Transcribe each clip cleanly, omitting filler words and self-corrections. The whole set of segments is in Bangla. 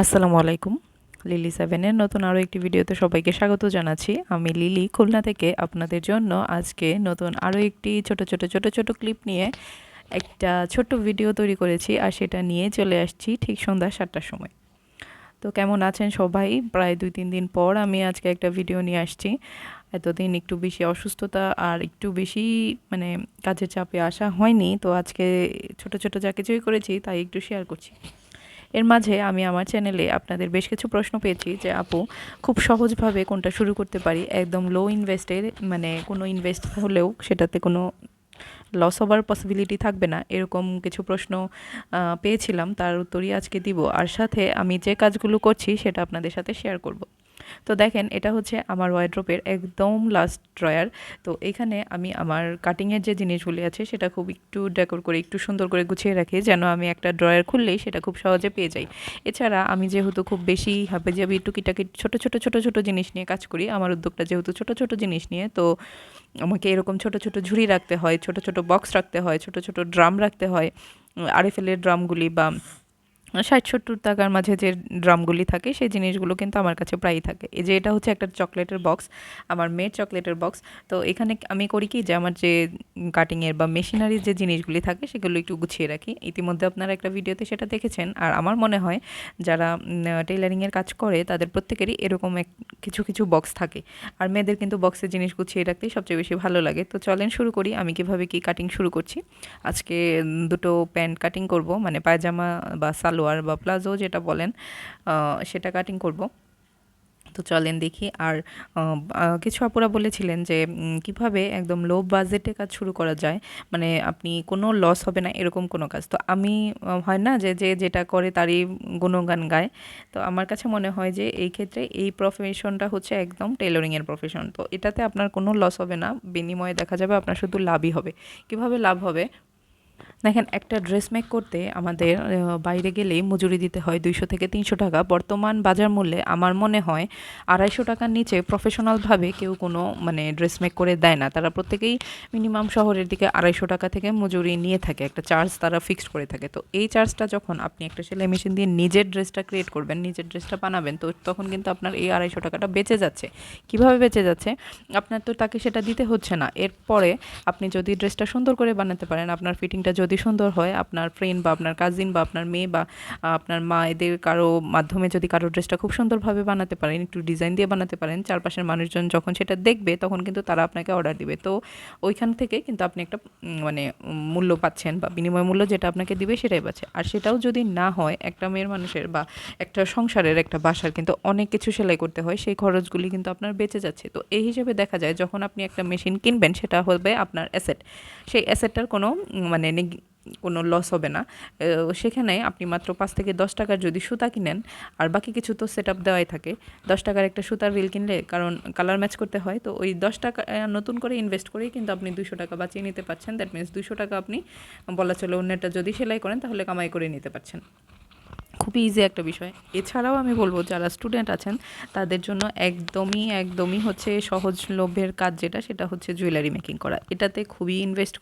আসসালামু আলাইকুম। লিলি সেভেনের নতুন আরও একটি ভিডিওতে সবাইকে স্বাগত জানাচ্ছি। আমি লিলি খুলনা থেকে আপনাদের জন্য আজকে নতুন আরও একটি ছোট ছোট ক্লিপ নিয়ে একটা ছোট্ট ভিডিও তৈরি করেছি, আর সেটা নিয়ে চলে আসছি ঠিক সন্ধ্যা 7টার সময়। তো কেমন আছেন সবাই? প্রায় 2-3 দিন পর আমি আজকে একটা ভিডিও নিয়ে আসছি। এতদিন একটু বেশি অসুস্থতা আর একটু বেশি মানে কাজের চাপে আসা হয়নি, তো আজকে ছোট ছোট যা কিছুই করেছি তাই একটু শেয়ার করছি। এর মাঝে আমি আমার চ্যানেলে আপনাদের বেশ কিছু প্রশ্ন পেয়েছি যে আপু, খুব সহজভাবে কোনটা শুরু করতে পারি একদম লো ইনভেস্টে, মানে কোনো ইনভেস্ট হলেও সেটাতে কোনো লস হবার পসিবিলিটি থাকবে না, এরকম কিছু প্রশ্ন পেয়েছিলাম। তার উত্তরই আজকে দিব, আর সাথে আমি যে কাজগুলো করছি সেটা আপনাদের সাথে শেয়ার করব। তো দেখেন, এটা হচ্ছে আমার ওয়ার্ড্রোপের একদম লাস্ট ড্রয়ার। তো এখানে আমি আমার কাটিংয়ের যে জিনিসগুলি আছে সেটা খুব একটু ডেকোর করে একটু সুন্দর করে গুছিয়ে রাখি, যেন আমি একটা ড্রয়ার খুললেই সেটা খুব সহজে পেয়ে যাই। এছাড়া আমি যেহেতু খুব বেশি হাবিজাবি টুকিটাকি ছোট ছোট জিনিস নিয়ে কাজ করি, আমার উদ্যোগটা যেহেতু ছোট ছোট জিনিস নিয়ে, তো আমাকে এরকম ছোট ছোট ঝুড়ি রাখতে হয়, ছোট ছোট বক্স রাখতে হয়, ছোট ছোট ড্রাম রাখতে হয়। আরএফএলের ড্রামগুলি বা 60-70 টাকার মাঝে যে ড্রামগুলি থাকে সেই জিনিসগুলো কিন্তু আমার কাছে প্রায়ই থাকে। এই যে এটা হচ্ছে একটা চকলেটের বক্স, আমার মেয়ের চকলেটের বক্স। তো এখানে আমি করি কি, যে আমার যে কাটিংয়ের বা মেশিনারির যে জিনিসগুলি থাকে সেগুলো একটু গুছিয়ে রাখি। ইতিমধ্যে আপনারা একটা ভিডিওতে সেটা দেখেছেন, আর আমার মনে হয় যারা টেইলারিংয়ের কাজ করে তাদের প্রত্যেকেরই এরকম কিছু কিছু বক্স থাকে। আর মেয়েদের কিন্তু বক্সের জিনিস গুছিয়ে রাখতেই সবচেয়ে বেশি ভালো লাগে। তো চলেন শুরু করি, আমি কীভাবে কী কাটিং শুরু করছি। আজকে দুটো প্যান্ট কাটিং করব, মানে পায়জামা বা সালোয়ার বা প্লাজো যেটা বলেন, সেটা কাটিং করব। তো চলেন দেখি। আর কিছু আপুরা বলেছিলেন যে কিভাবে একদম লো বাজেটে কাজ শুরু করা যায়, মানে আপনি কোনো লস হবে না এরকম কোনো কাজ। তো আমি হয় না যে যে যেটা করে তারই গুণগান গায়। তো আমার কাছে মনে হয় যে এই ক্ষেত্রে এই প্রফেশনটা হচ্ছে একদম টেইলরিংয়ের প্রফেশন। তো এটাতে আপনার কোনো লস হবে না, বিনিময়ে দেখা যাবে আপনার শুধু লাভই হবে। কিভাবে লাভ হবে? দেখেন, একটা ড্রেস মেক করতে আমাদের বাইরে গেলেই মজুরি দিতে হয় 200 থেকে 300 টাকা। বর্তমান বাজার মূল্যে আমার মনে হয় 250 টাকার নিচে প্রফেশনালভাবে কেউ কোনো মানে ড্রেস মেক করে দেয় না। তারা প্রত্যেকেই মিনিমাম শহরের দিকে 250 টাকা থেকে মজুরি নিয়ে থাকে, একটা চার্জ তারা ফিক্সড করে থাকে। তো এই চার্জটা যখন আপনি একটা সেলাই মেশিন দিয়ে নিজের ড্রেসটা ক্রিয়েট করবেন, নিজের ড্রেসটা বানাবেন, তো তখন কিন্তু আপনার এই 250 টাকাটা বেঁচে যাচ্ছে। কিভাবে বেঁচে যাচ্ছে? আপনার তো তাকে সেটা দিতে হচ্ছে না। এরপরে আপনি যদি ড্রেসটা সুন্দর করে বানাতে পারেন, আপনার ফিটিংটা যদি সুন্দর হয়, আপনার ফ্রেন্ড বা আপনার কাজিন বা আপনার মেয়ে বা আপনার মা, এদের কারো মাধ্যমে যদি কারো ড্রেসটা খুব সুন্দরভাবে বানাতে পারেন, একটু ডিজাইন দিয়ে বানাতে পারেন, চারপাশের মানুষজন যখন সেটা দেখবে তখন কিন্তু তারা আপনাকে অর্ডার দিবে। তো ওইখান থেকে কিন্তু আপনি একটা মানে মূল্য পাচ্ছেন, বা বিনিময় মূল্য যেটা আপনাকে দিবে সেটাই পাচ্ছে। আর সেটাও যদি না হয়, একটা মেয়ের মানুষের বা একটা সংসারের, একটা বাসার কিন্তু অনেক কিছু সেলাই করতে হয়, সেই খরচগুলি কিন্তু আপনার বেঁচে যাচ্ছে। তো এই হিসেবে দেখা যায় যখন আপনি একটা মেশিন কিনবেন সেটা হবে আপনার অ্যাসেট। সেই অ্যাসেটটার কোনো মানে কোনো লস হবে না। সেখানে আপনি মাত্র 5 থেকে 10 টাকার যদি সুতা কিনেন, আর বাকি কিছু তো সেট আপ দেওয়াই থাকে। 10 টাকার একটা সুতার রিল কিনলে, কারণ কালার ম্যাচ করতে হয়, তো ওই 10 টাকা নতুন করে ইনভেস্ট করেই কিন্তু আপনি 200 টাকা বাঁচিয়ে নিতে পারছেন। দ্যাট মিনস 200 টাকা আপনি বলা চলে অন্যটা যদি সেলাই করেন তাহলে কামাই করে নিতে পারছেন। খুবই ইজি একটা বিষয়। এছাড়াও আমি বলবো যারা স্টুডেন্ট আছেন তাদের জন্য একদমই হচ্ছে সহজলভ্যের কাজ যেটা, সেটা হচ্ছে জুয়েলারি মেকিং করা। এটাতে খুবই ইনভেস্ট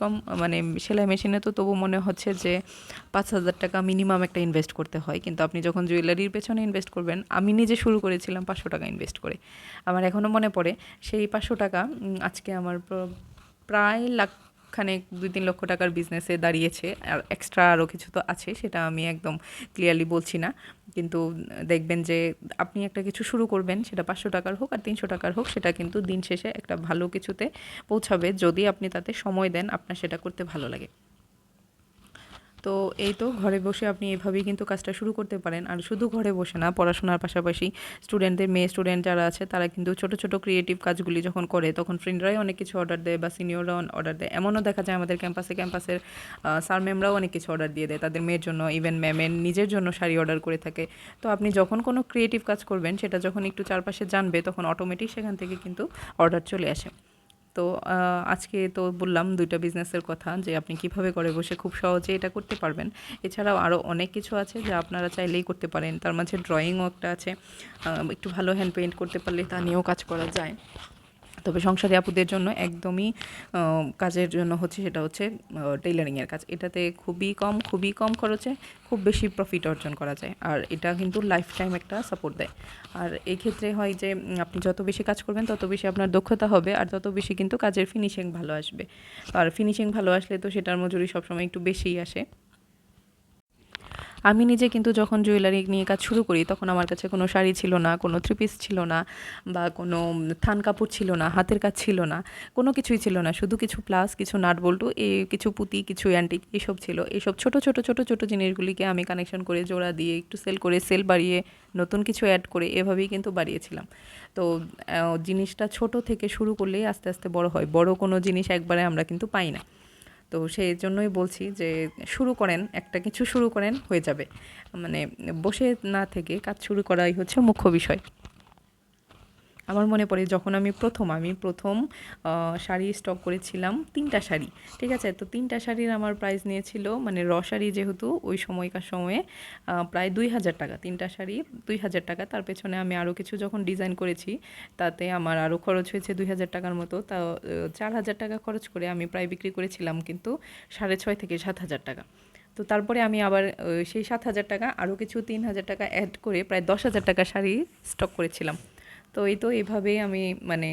কম। মানে সেলাই মেশিনে তো তবু মনে হচ্ছে যে 5,000 টাকা মিনিমাম একটা ইনভেস্ট করতে হয়, কিন্তু আপনি যখন জুয়েলারির পেছনে ইনভেস্ট করবেন, আমি নিজে শুরু করেছিলাম 500 টাকা ইনভেস্ট করে। আমার এখনও মনে পড়ে সেই 500 টাকা আজকে আমার প্রায় খানেক 2-3 লক্ষ টাকার বিজনেসে দাঁড়িয়েছে। আর এক্সট্রা আরও কিছু তো আছে, সেটা আমি একদম ক্লিয়ারলি বলছি না। কিন্তু দেখবেন যে আপনি একটা কিছু শুরু করবেন, সেটা 500 টাকার হোক আর 300 টাকার হোক, সেটা কিন্তু দিন শেষে একটা ভালো কিছুতে পৌঁছাবে যদি আপনি তাতে সময় দেন, আপনার সেটা করতে ভালো লাগে। তো এই তো ঘরে বসে আপনি এভাবেই কিন্তু কাজটা শুরু করতে পারেন। আর শুধু ঘরে বসে না, পড়াশোনার পাশাপাশি মেয়ে স্টুডেন্ট যারা আছে তারা কিন্তু ছোট ছোট ক্রিয়েটিভ কাজগুলি যখন করে তখন ফ্রেন্ডরাই অনেক কিছু অর্ডার দেয় বা সিনিয়ররাও অর্ডার দেয়। এমনও দেখা যায় আমাদের ক্যাম্পাসের স্যার ম্যামরাও অনেক কিছু অর্ডার দিয়ে দেয় তাদের মেয়ের জন্য, ইভেন ম্যামের নিজের জন্য শাড়ি অর্ডার করে থাকে। তো আপনি যখন কোনো ক্রিয়েটিভ কাজ করবেন, সেটা যখন একটু চারপাশে জানবে, তখন অটোমেটিক সেখান থেকে কিন্তু অর্ডার চলে আসে। তো আজকে তো বললাম 2টা বিজনেসের কথা, যে আপনি কিভাবে ঘরে বসে খুব সহজে এটা করতে পারবেন। এছাড়াও আরও অনেক কিছু আছে যা আপনারা চাইলেই করতে পারেন। তার মাঝে ড্রয়িংও একটা আছে, একটু ভালো হ্যান্ড পেইন্ট করতে পারলে তা নিয়েও কাজ করা যায়। তবে সংসারী আপুদের জন্য একদমই কাজের জন্য হচ্ছে সেটা হচ্ছে টেইলারিংয়ের কাজ। এটাতে খুবই কম খরচে খুব বেশি প্রফিট অর্জন করা যায়, আর এটা কিন্তু লাইফ টাইম একটা সাপোর্ট দেয়। আর এক্ষেত্রে হয় যে আপনি যত বেশি কাজ করবেন তত বেশি আপনার দক্ষতা হবে, আর তত বেশি কিন্তু কাজের ফিনিশিং ভালো আসবে। আর ফিনিশিং ভালো আসলে তো সেটার মজুরি সবসময় একটু বেশিই আসে। আমি নিজে কিন্তু যখন জুয়েলারি নিয়ে কাজ শুরু করি তখন আমার কাছে কোনো শাড়ি ছিল না, কোনো থ্রি পিস ছিল না, বা কোনো থান কাপড় ছিল না, হাতের কাজ ছিল না, কোনো কিছুই ছিল না। শুধু কিছু প্লাস, কিছু নাট বল্টু, কিছু পুঁতি, কিছু অ্যান্টিক এসব ছিল। এইসব ছোট জিনিসগুলিকে আমি কানেকশন করে জোড়া দিয়ে একটু সেল করে সেল বাড়িয়ে নতুন কিছু অ্যাড করে এভাবেই কিন্তু বাড়িয়েছিলাম। তো জিনিসটা ছোট থেকে শুরু করলেই আস্তে আস্তে বড় হয়। বড় কোনো জিনিস একবারে আমরা কিন্তু পাই না। তো সেই জন্যই বলছি যে শুরু করেন, একটা কিছু শুরু করেন, হয়ে যাবে। মানে বসে না থেকে কাজ শুরু করাই হচ্ছে মুখ্য বিষয়। আমার মনে পড়ে যখন আমি প্রথম শাড়ি স্টক করেছিলাম ৩টা শাড়ি, ঠিক আছে? তো ৩টা শাড়ির আমার প্রাইস নিয়েছিল, মানে শাড়ি যেহেতু ওই সময়কার সময়ে প্রায় ২,০০০ টাকা। ৩টা শাড়ি ২,০০০ টাকা। তার পেছনে আমি আরও কিছু যখন ডিজাইন করেছি তাতে আমার আরও খরচ হয়েছে ২,০০০ টাকার মতো। তাও ৪,০০০ টাকা খরচ করে আমি প্রায় বিক্রি করেছিলাম কিন্তু ৬,৫০০ থেকে ৭,০০০ টাকা। তো তারপরে আমি আবার সেই ৭,০০০ টাকা আরও কিছু ৩,০০০ টাকা অ্যাড করে প্রায় ১০,০০০ টাকা শাড়ি স্টক করেছিলাম। তো এভাবেই আমি মানে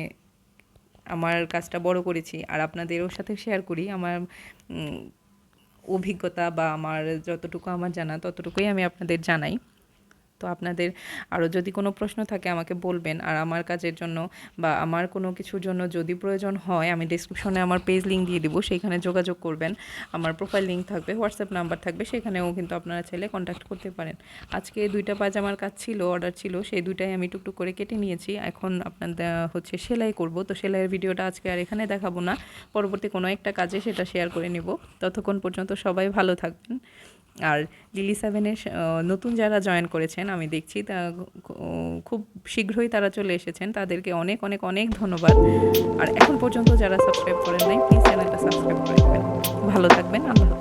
আমার কাজটা বড় করেছি, আর আপনাদেরও সাথে শেয়ার করি আমার অভিজ্ঞতা, বা আমার যতটুকু আমার জানা ততটুকুই আমি আপনাদের জানাই। তো আপনাদের আরও যদি কোনো প্রশ্ন থাকে আমাকে বলবেন, আর আমার কাজের জন্য বা আমার কোনো কিছুর জন্য যদি প্রয়োজন হয় আমি ডেসক্রিপশনে আমার পেজ লিঙ্ক দিয়ে দিব, সেইখানে যোগাযোগ করবেন। আমার প্রোফাইল লিঙ্ক থাকবে, হোয়াটসঅ্যাপ নাম্বার থাকবে, সেখানেও কিন্তু আপনারা চাইলে কন্ট্যাক্ট করতে পারেন। আজকে 2টা পাজামার কাজ ছিল, অর্ডার ছিল, সেই 2টাই আমি টুকটুক করে কেটে নিয়েছি। এখন আপনাদের হচ্ছে সেলাই করব, তো সেলাইয়ের ভিডিওটা আজকে আর এখানে দেখাবো না, পরবর্তী কোনো একটা কাজে সেটা শেয়ার করে নেব। ততক্ষণ পর্যন্ত সবাই ভালো থাকবেন। আর লিলি 7-এর নতুন যারা জয়েন করেছেন আমি দেখছি তা খুব শীঘ্রই তারা চলে এসেছেন, তাদেরকে অনেক অনেক অনেক ধন্যবাদ। আর এখন পর্যন্ত যারা সাবস্ক্রাইব করেন নাই প্লিজ চ্যানেলটা সাবস্ক্রাইব করে দেবেন। ভালো থাকবেন, আল্লাহ।